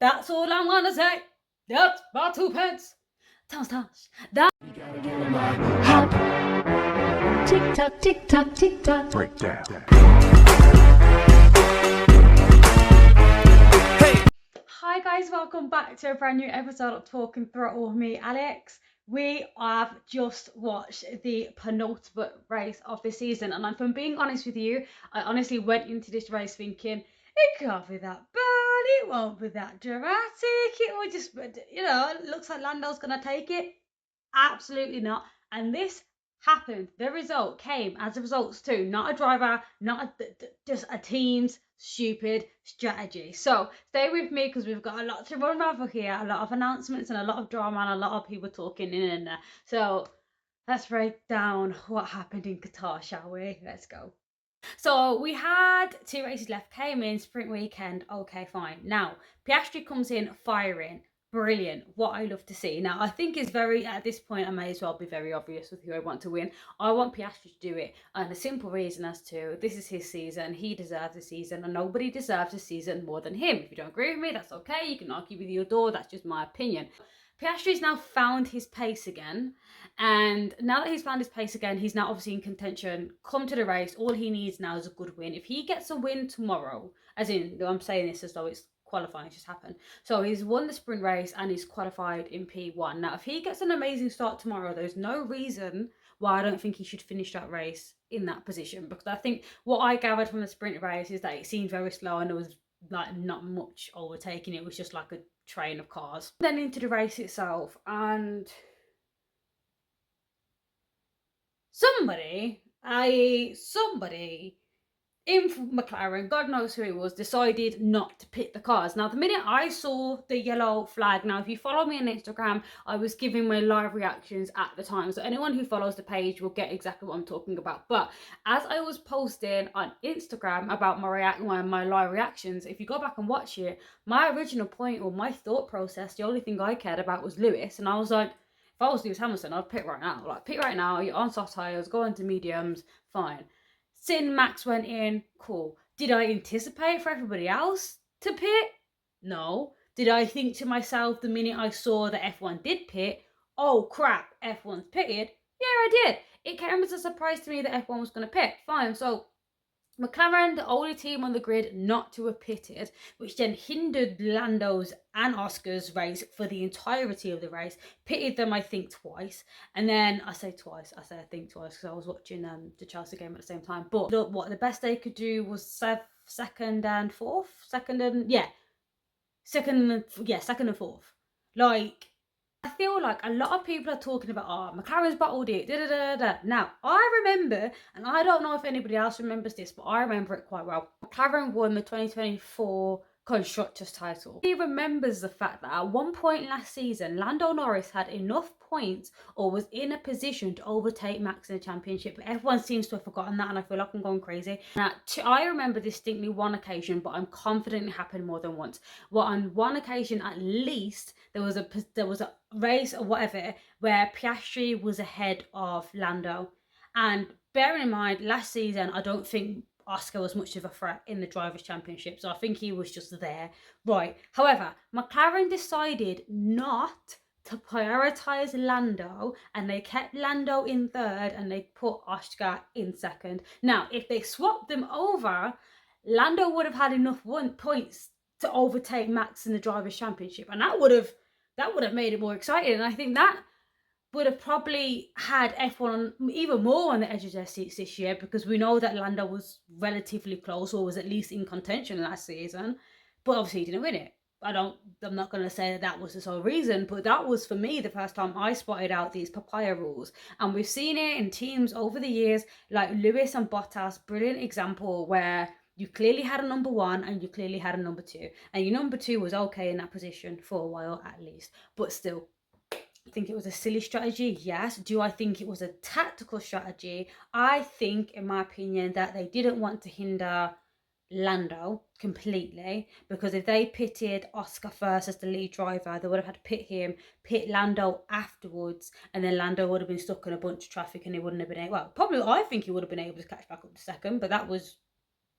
That's all I'm gonna say. That's my 2 pence. Tosh. That. Tick tock, tick tock, tick tock. Breakdown. Hi guys, welcome back to a brand new episode of Talking Throttle with me, Alex. We have just watched the penultimate race of the season, and if I'm being honest with you, I honestly went into this race thinking it can't be that bad, it won't be that dramatic, it will just, it looks like Lando's gonna take it. Absolutely not. And this happened. The result came as a result too, not a driver, not just a team's stupid strategy. So stay with me because we've got a lot to run over here, a lot of announcements and a lot of drama and a lot of people talking in and there. So let's break down what happened in Qatar, shall we? Let's go. So we had 2 races left, came in, sprint weekend, okay, fine. Now, Piastri comes in firing, brilliant, what I love to see. Now, I think it's at this point, I may as well be very obvious with who I want to win. I want Piastri to do it, and a simple reason as to, this is his season, he deserves a season, and nobody deserves a season more than him. If you don't agree with me, that's okay, you can argue with your door, that's just my opinion. Piastri's now found his pace again, and now that he's found his pace again, he's now obviously in contention. Come to the race, all he needs now is a good win. If he gets a win tomorrow, as in, I'm saying this as though it's qualifying just happened. So he's won the sprint race and he's qualified in P1. Now, if he gets an amazing start tomorrow, there's no reason why I don't think he should finish that race in that position, because I think what I gathered from the sprint race is that it seemed very slow and there was like not much overtaking. It was just like a train of cars. Then into the race itself, and somebody in McLaren, God knows who it was, decided not to pit the cars. Now, the minute I saw the yellow flag, now if you follow me on Instagram, I was giving my live reactions at the time, so anyone who follows the page will get exactly what I'm talking about. But as I was posting on Instagram about my live reactions, if you go back and watch it, my original point or my thought process, the only thing I cared about was Lewis, and I was like, if I was Lewis Hamilton, I'd pit right now. Like, pit right now, you're on soft tyres, go into mediums, fine. Sin Max went in, cool. Did I anticipate for everybody else to pit? No. Did I think to myself the minute I saw that F1 did pit, oh crap, F1's pitted? Yeah, I did. It came as a surprise to me that F1 was going to pit. Fine, so McLaren, the only team on the grid not to have pitted, which then hindered Lando's and Oscar's race for the entirety of the race, pitted them, I think, twice. And then, I think twice, because I was watching the Chelsea game at the same time. But what the best they could do was second and fourth. Like, I feel like a lot of people are talking about, McLaren's bottled it, Now, I remember, and I don't know if anybody else remembers this, but I remember it quite well. McLaren won the 2024 Constructors title. He remembers the fact that at one point last season, Lando Norris had enough points or was in a position to overtake Max in the championship, but everyone seems to have forgotten that, and I feel like I'm going crazy. Now, I remember distinctly one occasion, but I'm confident it happened more than once. Well, on one occasion at least, there was a race or whatever where Piastri was ahead of Lando, and bearing in mind last season, I don't think Oscar was much of a threat in the Drivers' Championship, so I think he was just there. Right. However, McLaren decided not to prioritise Lando, and they kept Lando in third and they put Oscar in second. Now, if they swapped them over, Lando would have had enough points to overtake Max in the Drivers' Championship, and that would have made it more exciting. And I think that would have probably had F1 even more on the edge of their seats this year, because we know that Lando was relatively close, or was at least in contention last season, but obviously he didn't win it. I'm not going to say that was the sole reason, but that was, for me, the first time I spotted out these papaya rules. And we've seen it in teams over the years, like Lewis and Bottas, brilliant example, where you clearly had a number one and you clearly had a number two. And your number two was okay in that position for a while at least, but still. I think it was a silly strategy, yes. Do I think it was a tactical strategy? I think, in my opinion, that they didn't want to hinder Lando completely, because if they pitted Oscar first as the lead driver, they would have had to pit Lando afterwards, and then Lando would have been stuck in a bunch of traffic and he wouldn't have been able, well, probably I think he would have been able to catch back up to second, but that was,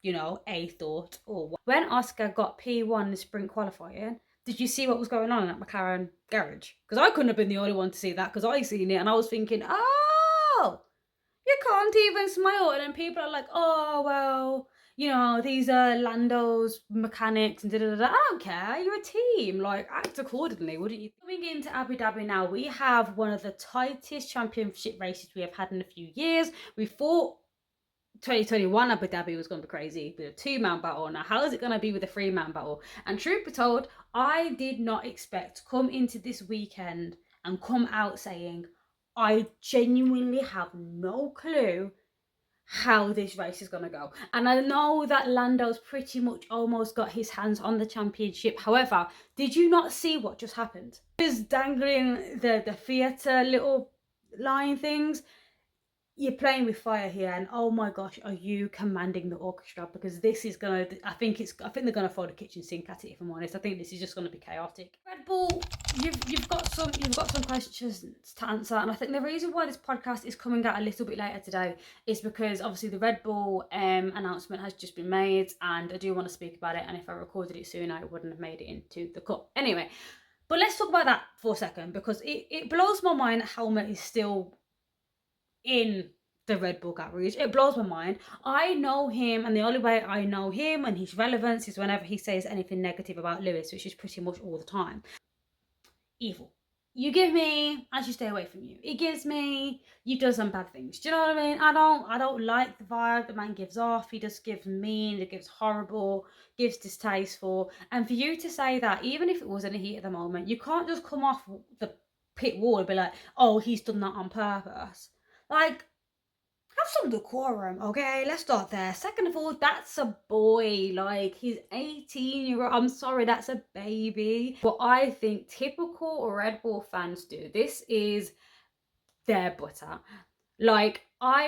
a thought. Or when Oscar got P1 in sprint qualifying, Did you see what was going on at McLaren garage? Because I couldn't have been the only one to see that, because I seen it and I was thinking, oh, you can't even smile. And then people are like, oh, well, you know, these are Lando's mechanics and da-da-da-da. I don't care. You're a team. Like, act accordingly, wouldn't you? Coming into Abu Dhabi now, we have one of the tightest championship races we have had in a few years. We thought 2021 Abu Dhabi was going to be crazy with a 2-man battle. Now, how is it going to be with a 3-man battle? And truth be told, I did not expect to come into this weekend and come out saying, I genuinely have no clue how this race is going to go. And I know that Lando's pretty much almost got his hands on the championship. However, did you not see what just happened? Just dangling the theatre little line things. You're playing with fire here, and oh my gosh, are you commanding the orchestra? Because this is gonna, I think they're gonna throw the kitchen sink at it, if I'm honest. I think this is just gonna be chaotic. Red Bull, you've got some questions to answer, and I think the reason why this podcast is coming out a little bit later today is because obviously the Red Bull announcement has just been made, and I do want to speak about it. And if I recorded it sooner, I wouldn't have made it into the cut anyway. But let's talk about that for a second, because it blows my mind that Helmut is still in the Red Bull garage. It blows my mind. I know him, and the only way I know him and his relevance is whenever he says anything negative about Lewis, which is pretty much all the time. Evil. You give me, I should stay away from you. He gives me, you've done some bad things. Do you know what I mean? I don't like the vibe the man gives off. He just gives mean, he gives horrible, gives distasteful. And for you to say that, even if it was in the heat of the moment, you can't just come off the pit wall and be like, oh, he's done that on purpose. Like, have some decorum, okay? Let's start there. Second of all, that's a boy. Like, he's 18-year-old. I'm sorry, that's a baby. But I think typical Red Bull fans do. This is their butter. Like,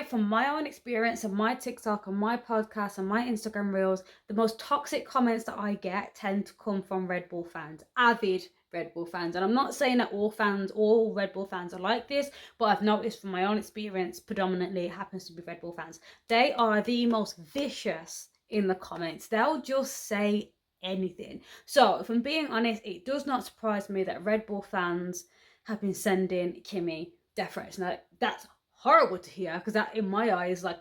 from my own experience and my TikTok and my podcast and my Instagram reels, the most toxic comments that I get tend to come from Red Bull fans, avid Red Bull fans. And I'm not saying that all Red Bull fans are like this, but I've noticed from my own experience, predominantly it happens to be Red Bull fans. They are the most vicious in the comments. They'll just say anything. So if I'm being honest, it does not surprise me that Red Bull fans have been sending Kimi death threats. Now, that's horrible to hear, because that, in my eyes, like,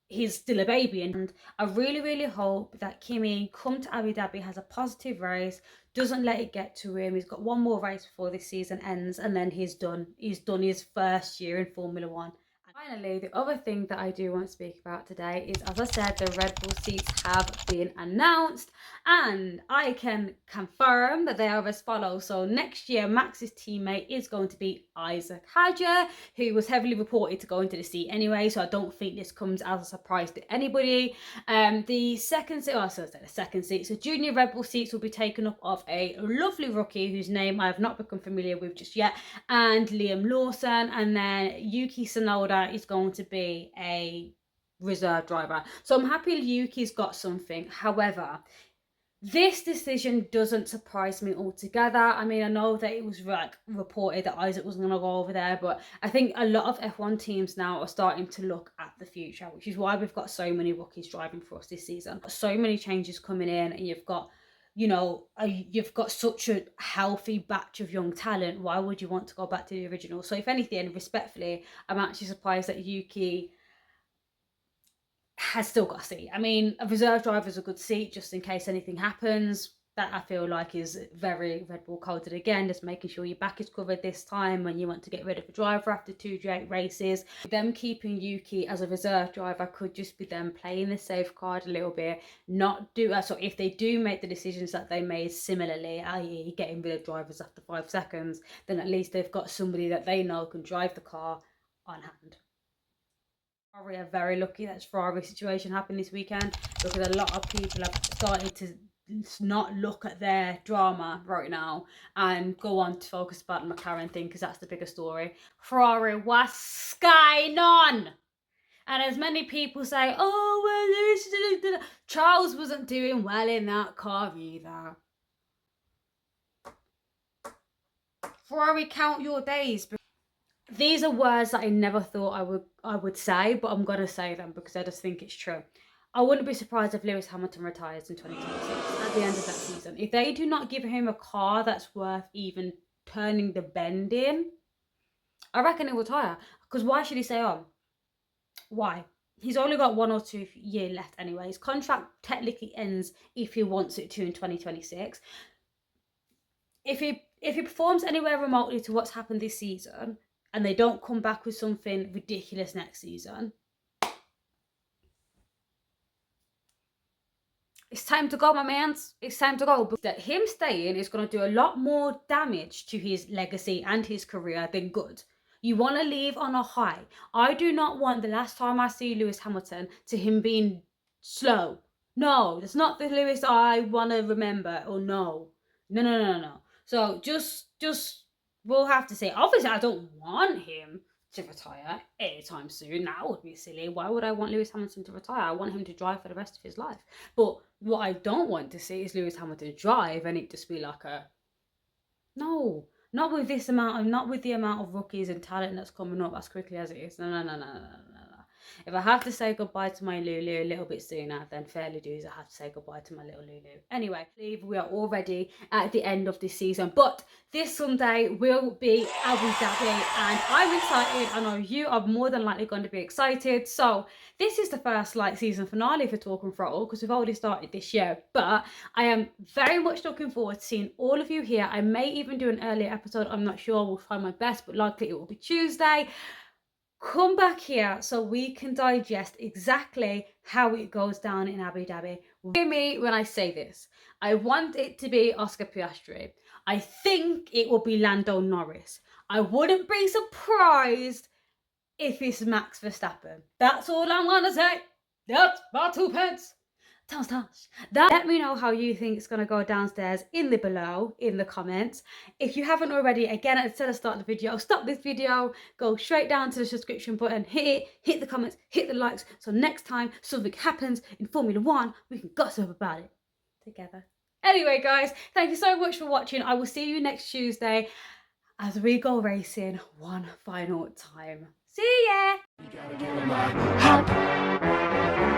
he's still a baby. And I really, really hope that Kimi come to Abu Dhabi, has a positive race, doesn't let it get to him. He's got one more race before this season ends, and then he's done his first year in Formula One. And finally, the other thing that I do want to speak about today is, as I said, the Red Bull seats have been announced, and I can confirm that they are as follows. So next year, Max's teammate is going to be Isaac Hadjar, who was heavily reported to go into the seat anyway, so I don't think this comes as a surprise to anybody. The second seat, so junior Red Bull seats will be taken up of a lovely rookie whose name I have not become familiar with just yet, and Liam Lawson, and then Yuki Tsunoda is going to be a reserve driver. So I'm happy Yuki's got something. However, this decision doesn't surprise me altogether. I mean, I know that it was like reported that Isaac was going to go over there, but I think a lot of F1 teams now are starting to look at the future, which is why we've got so many rookies driving for us this season. So many changes coming in, and you've got such a healthy batch of young talent. Why would you want to go back to the original? So if anything, respectfully, I'm actually surprised that Yuki has still got a seat. I mean, a reserve driver is a good seat just in case anything happens. That I feel like is very Red Bull coded again, just making sure your back is covered this time when you want to get rid of a driver after 2 races. Them keeping Yuki as a reserve driver could just be them playing the safe card a little bit, so if they do make the decisions that they made similarly, i.e. getting rid of drivers after 5 seconds, then at least they've got somebody that they know can drive the car on hand. Ferrari are very lucky that Ferrari situation happened this weekend, because a lot of people have started to not look at their drama right now and go on to focus about the McLaren thing, because that's the bigger story. Ferrari, what's going on? And as many people say, oh, well, Charles wasn't doing well in that car either. Ferrari, count your days. These are words that I never thought I would say, but I'm going to say them because I just think it's true. I wouldn't be surprised if Lewis Hamilton retires in 2026. at the end of that season. If they do not give him a car that's worth even turning the bend in, I reckon he'll retire. Because why should he stay on? Why? He's only got 1 or 2 years left anyway. His contract technically ends if he wants it to in 2026. If he performs anywhere remotely to what's happened this season, and they don't come back with something ridiculous next season, it's time to go, my mans. It's time to go. But that him staying is going to do a lot more damage to his legacy and his career than good. You want to leave on a high. I do not want the last time I see Lewis Hamilton to him being slow. No, that's not the Lewis I want to remember. Or no. No. So just we'll have to say, obviously I don't want him to retire anytime soon. That would be silly. Why would I want Lewis Hamilton to retire? I want him to drive for the rest of his life. But what I don't want to see is Lewis Hamilton drive and it just be like a, no, not with this amount of, not with the amount of rookies and talent that's coming up as quickly as it is. No. If I have to say goodbye to my Lulu a little bit sooner, then fairly dues, I have to say goodbye to my little Lulu. Anyway, I believe we are already at the end of this season, but this Sunday will be Abu Dhabi, and I'm excited. I know you are more than likely going to be excited. So this is the first season finale for Talking Throttle, because we've already started this year, but I am very much looking forward to seeing all of you here. I may even do an earlier episode. I'm not sure. We'll try my best, but likely it will be Tuesday. Come back here so we can digest exactly how it goes down in Abu Dhabi. Hear me when I say this. I want it to be Oscar Piastri. I think it will be Lando Norris. I wouldn't be surprised if it's Max Verstappen. That's all I'm going to say. That's my 2 pence. Let me know how you think it's going to go downstairs in the below in the comments. If you haven't already, again, instead of starting the video, stop this video, go straight down to the subscription button, hit it, hit the comments, hit the likes, so next time something happens in Formula 1, we can gossip about it together. Anyway, guys, thank you so much for watching. I will see you next Tuesday as we go racing one final time. See ya! Hot.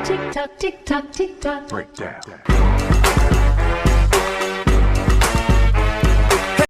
Tick tock, tick tock, tick tock. Breakdown.